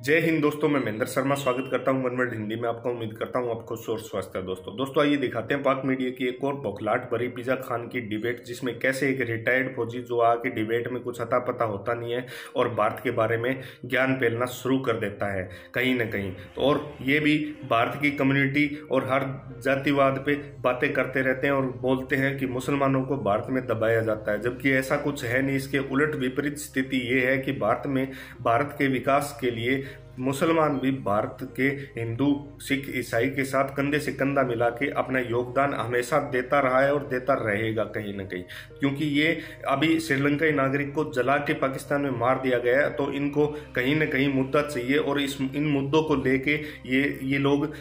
जय हिंद दोस्तों, मैं महेंद्र शर्मा स्वागत करता हूं वन वर्ल्ड हिंदी में। आपका उम्मीद करता हूं आपको शोर स्वस्थ है। दोस्तों आइए दिखाते हैं पाक मीडिया की एक और बौखलाहट भरी पिज़्ज़ा खान की डिबेट, जिसमें कैसे एक रिटायर्ड फौजी जो आके डिबेट में कुछ अता पता होता नहीं है और भारत के बारे में ज्ञान फैलना शुरू कर देता है कहीं ना कहीं। और ये भी भारत की कम्युनिटी और हर जातिवाद पे बातें करते रहते हैं और बोलते हैं कि मुसलमानों को भारत में दबाया जाता है, जबकि ऐसा कुछ है नहीं। इसके उलट विपरीत स्थिति ये है कि भारत के विकास के लिए मुसलमान भी भारत के हिंदू, सिख, ईसाई के साथ कंधे से कंधा मिला के अपना योगदान हमेशा देता रहा है और देता रहेगा कहीं ना कहीं। क्योंकि ये अभी श्रीलंकाई नागरिक को जला के पाकिस्तान में मार दिया गया है, तो इनको कहीं ना कहीं मुद्दा चाहिए और इन मुद्दों को लेके ये लोग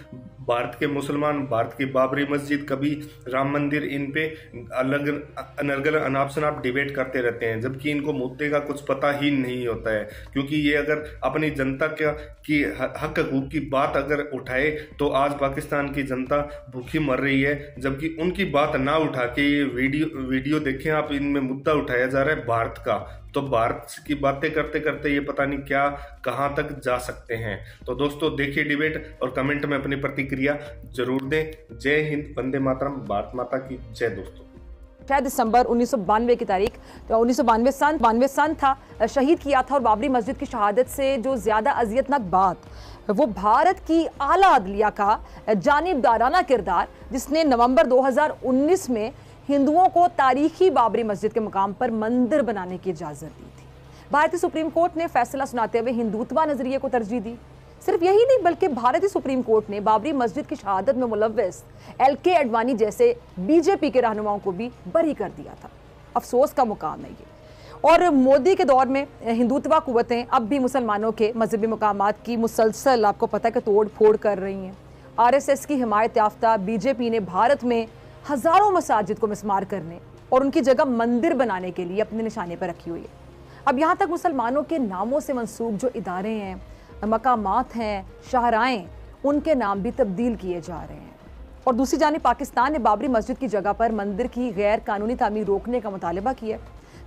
भारत के मुसलमान, भारत की बाबरी मस्जिद, कभी राम मंदिर, इन पे अलग अनर्गल अनाप शनाप डिबेट करते रहते हैं, जबकि इनको मुद्दे का कुछ पता ही नहीं होता है। क्योंकि ये अगर अपनी जनता की हक हकूक की बात अगर उठाए तो आज पाकिस्तान की जनता भूखी मर रही है, जबकि उनकी बात ना उठा के ये वीडियो देखें आप, इनमें मुद्दा उठाया जा रहा है भारत का। तो भारत की बातें करते करते ये पता नहीं क्या कहां तक जा सकते हैं। तो दोस्तों देखिए डिबेट और कमेंट में अपनी प्रतिक्रिया जरूर दें। जय हिंद, वंदे मातरम, भारत माता की जय। दोस्तों 6 दिसंबर 1992 की तारीख, तो 1992 सन था, शहीद किया था। और बाबरी मस्जिद की शहादत से जो ज्यादा अजियतनाक बात, वो भारत की आला अदलिया का जानिबदाराना किरदार, जिसने नवंबर 2019 में हिंदुओं को तारीखी बाबरी मस्जिद के मुकाम पर मंदिर बनाने की इजाजत दी थी। भारतीय सुप्रीम कोर्ट ने फैसला सुनाते हुए हिंदुत्व नजरिए को तरजीह दी। सिर्फ यही नहीं, बल्कि भारतीय सुप्रीम कोर्ट ने बाबरी मस्जिद की शहादत में मुलव्वस LK अडवाणी जैसे बीजेपी के रहनुमाओं को भी बरी कर दिया था। अफसोस का मुकाम है ये। और मोदी के दौर में हिंदुत्व कुव्वतें अब भी मुसलमानों के मजहबी मुकामात की मुसलसल, आपको पता है कि तोड़ फोड़ कर रही हैं। RSS की हिमायत याफ्ता बीजेपी ने भारत में हजारों मसाजिद को मिस्मार करने और उनकी जगह मंदिर बनाने के लिए अपने निशाने पर रखी हुई है। अब यहाँ तक मुसलमानों के नामों से मंसूब जो इदारे हैं, मकामात हैं, शाहराएं, उनके नाम भी तब्दील किए जा रहे हैं। और दूसरी जानिब पाकिस्तान ने बाबरी मस्जिद की जगह पर मंदिर की गैर कानूनी तामीर रोकने का मुतालबा किया।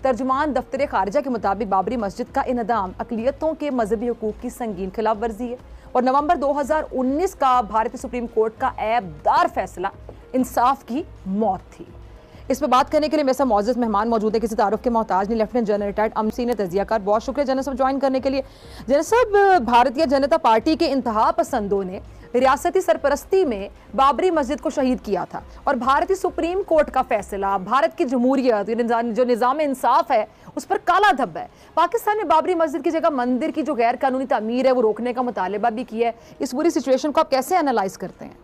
तर्जुमान दफ्तर खारजा के मुताबिक बाबरी मस्जिद का इनहदाम अकलियतों के मजहबी हुकूक की संगीन खिलाफ वर्जी है। और नवंबर 2019 का भारतीय सुप्रीम कोर्ट का ऐबदार फैसला इंसाफ की मौत थी। इस पर बात करने के लिए मेरे साथ मौजूद मेहमान मौजूद है, किसी तारुफ के मोहताज नहीं, lieutenant general retired Amar Singh तजियाकार। बहुत शुक्रिया जनरल साहब ज्वाइन करने के लिए। जनरल साहब, भारतीय जनता पार्टी के इंतहा पसंदों ने रियासती सरपरस्ती में बाबरी मस्जिद को शहीद किया था और भारतीय सुप्रीम कोर्ट का फैसला भारत की जमहूरियत, जो निज़ाम इंसाफ है, उस पर काला धब्बा है। पाकिस्तान ने बाबरी मस्जिद की जगह मंदिर की जो गैर कानूनी तामीर है वो रोकने का मुतालबा भी किया है। इस पूरी सिचुएशन को आप कैसे एनालाइज करते हैं?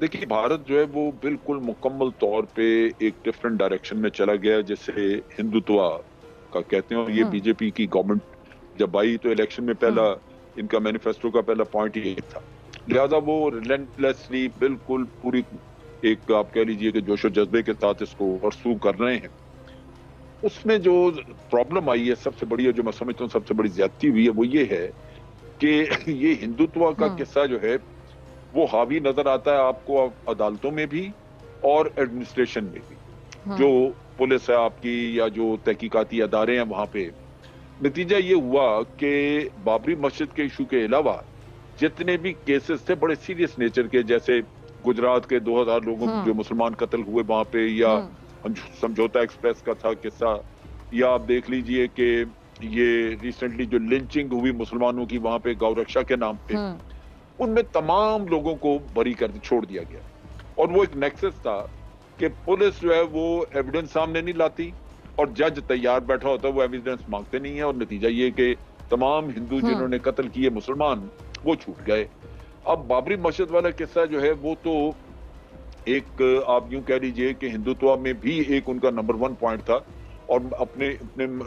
देखिए, भारत जो है वो बिल्कुल मुकम्मल तौर पे एक डिफरेंट डायरेक्शन में चला गया, जैसे हिंदुत्व का कहते हैं। और ये बीजेपी की गवर्नमेंट जब आई तो इलेक्शन में पहला इनका मैनिफेस्टो का पहला पॉइंट ये था। लिहाजा वो रिलेंटलेसली बिल्कुल पूरी एक आप कह लीजिए कि जोशो जज्बे के साथ इसको परसू कर रहे हैं। उसमें जो प्रॉब्लम आई है सबसे बड़ी, जो मैं समझता हूँ सबसे बड़ी ज्यादती हुई है, वो ये है कि ये हिंदुत्व का किस्सा जो है वो हावी नजर आता है आपको अदालतों में भी और एडमिनिस्ट्रेशन में भी। जो पुलिस है आपकी या जो तहकीकाती अदारे हैं वहां पे, नतीजा ये हुआ कि बाबरी मस्जिद के इशू के अलावा जितने भी केसेस थे बड़े सीरियस नेचर के, जैसे गुजरात के 2000 लोगों जो मुसलमान कत्ल हुए वहां पे, या समझौता एक्सप्रेस का था किस्सा, या आप देख लीजिए कि ये रिसेंटली जो लिंचिंग हुई मुसलमानों की वहां पे गौरक्षा के नाम पे, उनमें तमाम लोगों को बरी कर छोड़ दिया गया। और वो एक नेक्सस था कि पुलिस जो है वो एविडेंस सामने नहीं लाती और जज तैयार बैठा होता है, वो एविडेंस मांगते नहीं है। और नतीजा ये कि तमाम हिंदू जिन्होंने कत्ल किए मुसलमान, वो छूट गए। अब बाबरी मस्जिद वाला किस्सा जो है वो तो एक आप यूं कह लीजिए कि हिंदुत्व में भी एक उनका नंबर 1 पॉइंट था। और अपने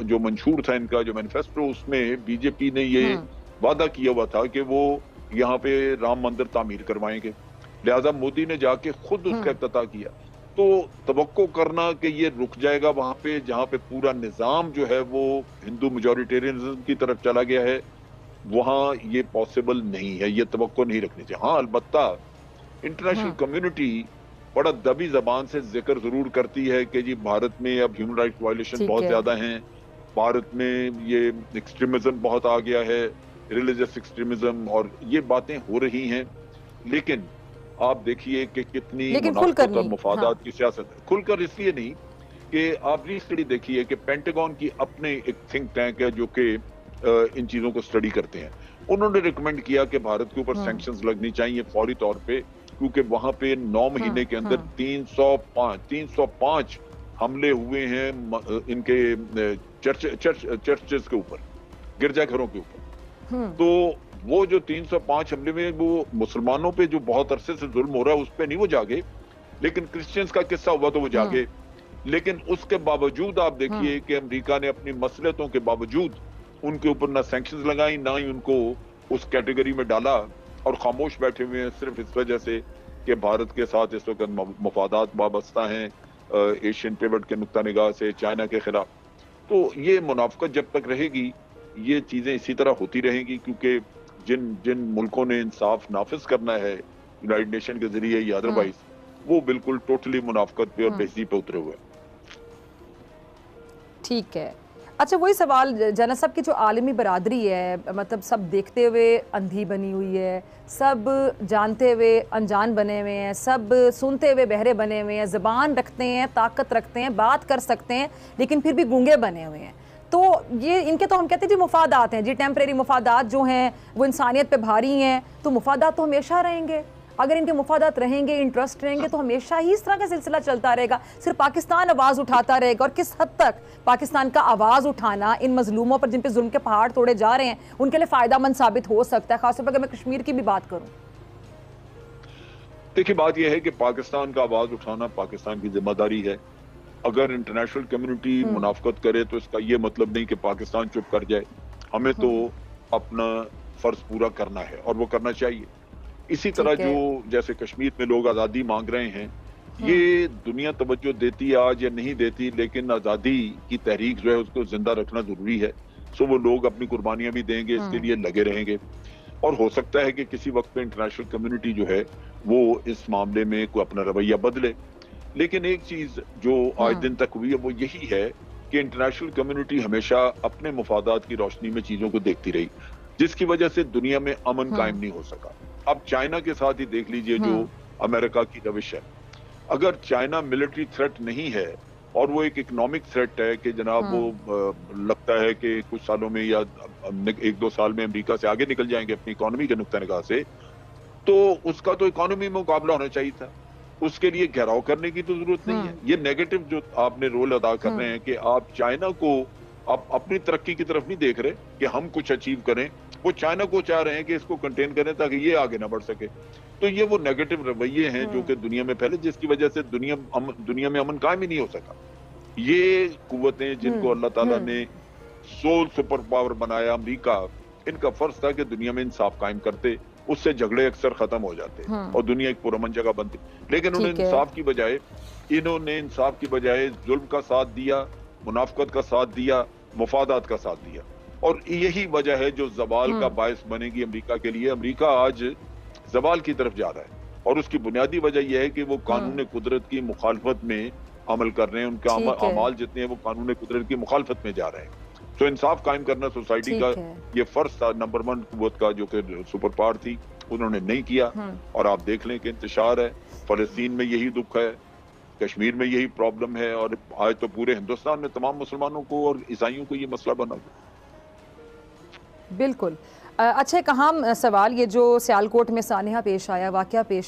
जो मंशूर था इनका, जो मैनिफेस्टो, उसमें बीजेपी ने ये वादा किया हुआ था कि वो यहाँ पे राम मंदिर तामीर करवाएंगे। लिहाजा मोदी ने जाके खुद उसका इफ्तिताह किया। तो तवक्को करना कि ये रुक जाएगा वहां पे जहाँ पे पूरा निजाम जो है वो हिंदू मेजॉरिटेरियनिज्म की तरफ चला गया है, वहां ये पॉसिबल नहीं है, ये तवक्को नहीं रखनी चाहिए। हाँ, अलबत्ता इंटरनेशनल कम्युनिटी बड़ा दबी जबान से जिक्र जरूर करती है कि जी भारत में अब ह्यूमन राइट वायलेशन बहुत ज्यादा हैं, भारत में ये एक्सट्रीमिज्म बहुत आ गया है, रिलीजियस एक्सट्रीमिज्म, और ये बातें हो रही हैं। लेकिन आप देखिए कि कितनी मुनाफत और मुफादात की सियासत है। खुलकर इसलिए नहीं कि आप रिसेंटली देखिए कि पेंटागन की अपने एक थिंक टैंक है जो कि इन चीजों को स्टडी करते हैं। उन्होंने रिकमेंड किया कि भारत के ऊपर सैंक्शंस लगनी चाहिए फौरी तौर पे, क्योंकि वहां पे 9 महीने के अंदर 305 हमले हुए हैं इनके चर्चेस के ऊपर, गिरजाघरों के ऊपर। तो वो जो 305 हमले में वो मुसलमानों पे जो बहुत अरसे से जुल्म हो रहा है उस पे नहीं वो जागे, लेकिन क्रिश्चियंस का किस्सा हुआ तो वो जागे। लेकिन उसके बावजूद आप देखिए कि अमेरिका ने अपनी मसलियतों के बावजूद उनके ऊपर ना सैंक्शंस लगाई, ना ही उनको उस कैटेगरी में डाला, और खामोश बैठे हुए हैं सिर्फ इस वजह से कि भारत के साथ इस वक्त मफादात वाबस्ता हैं एशियन पिवट के नुक्ता निगाह से चाइना के खिलाफ। तो ये मुनाफकत जब तक रहेगी ये चीजें इसी तरह होती रहेंगी, क्योंकि जिन जिन मुल्कों ने इंसाफ नाफिज करना है यूनाइटेड नेशन के जरिए या अदरवाइज, वो बिल्कुल टोटली मुनाफकत पे और बेइज्जती पे उतरे हुए हैं। ठीक है, अच्छा वही सवाल जना साहब की जो आलमी बरादरी है, मतलब सब देखते हुए अंधी बनी हुई है, सब जानते हुए अनजान बने हुए हैं, सब सुनते हुए बहरे बने हुए हैं, ज़बान रखते हैं, ताकत रखते हैं, बात कर सकते हैं, लेकिन फिर भी गूंगे बने हुए हैं। तो ये इनके तो हम कहते हैं जी मुफादात हैं, जी टेम्परेरी मुफादात जो हैं वो इंसानियत पे भारी हैं, तो मुफादात तो हमेशा रहेंगे। अगर इनके मुफादात रहेंगे, इंटरेस्ट रहेंगे, तो हमेशा ही इस तरह का सिलसिला चलता रहेगा। सिर्फ पाकिस्तान आवाज़ उठाता रहेगा, और किस हद तक पाकिस्तान का आवाज़ उठाना इन मजलूमों पर जिन पे जुल्म के पहाड़ तोड़े जा रहे हैं उनके लिए फ़ायदामंद साबित हो सकता है, खासतौर पर अगर मैं कश्मीर की भी बात करूँ। देखिए बात यह है कि पाकिस्तान का आवाज़ उठाना पाकिस्तान की जिम्मेदारी है। अगर इंटरनेशनल कम्युनिटी मुनाफकत करे तो इसका ये मतलब नहीं कि पाकिस्तान चुप कर जाए। हमें तो अपना फर्ज पूरा करना है और वो करना चाहिए। इसी तरह जो जैसे कश्मीर में लोग आज़ादी मांग रहे हैं, ये दुनिया तवज्जो देती है आज या नहीं देती, लेकिन आज़ादी की तहरीक जो है उसको जिंदा रखना जरूरी है। सो वो लोग अपनी कुर्बानियां भी देंगे, इसके लिए लगे रहेंगे, और हो सकता है कि किसी वक्त पे इंटरनेशनल कम्युनिटी जो है वो इस मामले में कोई अपना रवैया बदले। लेकिन एक चीज जो आज दिन तक हुई है वो यही है कि इंटरनेशनल कम्युनिटी हमेशा अपने मुफादात की रोशनी में चीजों को देखती रही, जिसकी वजह से दुनिया में अमन कायम नहीं हो सका। अब चाइना के साथ ही देख लीजिए जो अमेरिका की रविश है। अगर चाइना मिलिट्री थ्रेट नहीं है और वो एक इकोनॉमिक थ्रेट है कि जनाब वो लगता है कि कुछ सालों में या 1-2 साल में अमेरिका से आगे निकल जाएंगे अपनी इकोनॉमी के नुक्ता निगाह से, तो उसका तो इकोनॉमी में मुकाबला होना चाहिए था। उसके लिए घेराव करने की तो जरूरत नहीं है। ये नेगेटिव जो आपने रोल अदा कर रहे हैं कि आप चाइना को आप अपनी तरक्की की तरफ नहीं देख रहे कि हम कुछ अचीव करें, वो चाइना को चाह रहे हैं कि इसको कंटेन करें ताकि ये आगे ना बढ़ सके। तो ये वो नेगेटिव रवैये हैं जो कि दुनिया में फैले, जिसकी वजह से दुनिया में अमन कायम ही नहीं हो सका। ये कुव्वतें जिनको अल्लाह ताला ने सोल सुपर पावर बनाया अमेरिका, इनका फर्ज था कि दुनिया में इंसाफ कायम करते, उससे झगड़े अक्सर खत्म हो जाते और दुनिया एक पुरअमन जगह बनती। लेकिन उन्होंने इंसाफ की बजाय जुल्म का साथ दिया, मुनाफकत का साथ दिया, मुफादात का साथ दिया, और यही वजह है जो जवाल का बायस बनेगी अमेरिका के लिए। अमेरिका आज जवाल की तरफ जा रहा है और उसकी बुनियादी वजह यह है कि वो कानून कुदरत की मुखालफत में अमल कर रहे हैं। उनका अमाल जितने हैं वो कानून कुदरत की मुखालफत में जा रहे हैं। तो इंसाफ कायम करना सोसाइटी का ये फर्ज था नंबर 1 कुव्वत का, जो कि सुपर पावर थी, उन्होंने नहीं किया। और आप देख लें कि इंतशार है, फलस्तीन में यही दुख है, कश्मीर में यही प्रॉब्लम है, और आज तो पूरे हिंदुस्तान में तमाम मुसलमानों को और ईसाइयों को ये मसला बना हुआ। बिल्कुल। अच्छा, एक अहम सवाल, ये जो सियालकोट में सानिया पेश आया, वाकया पेश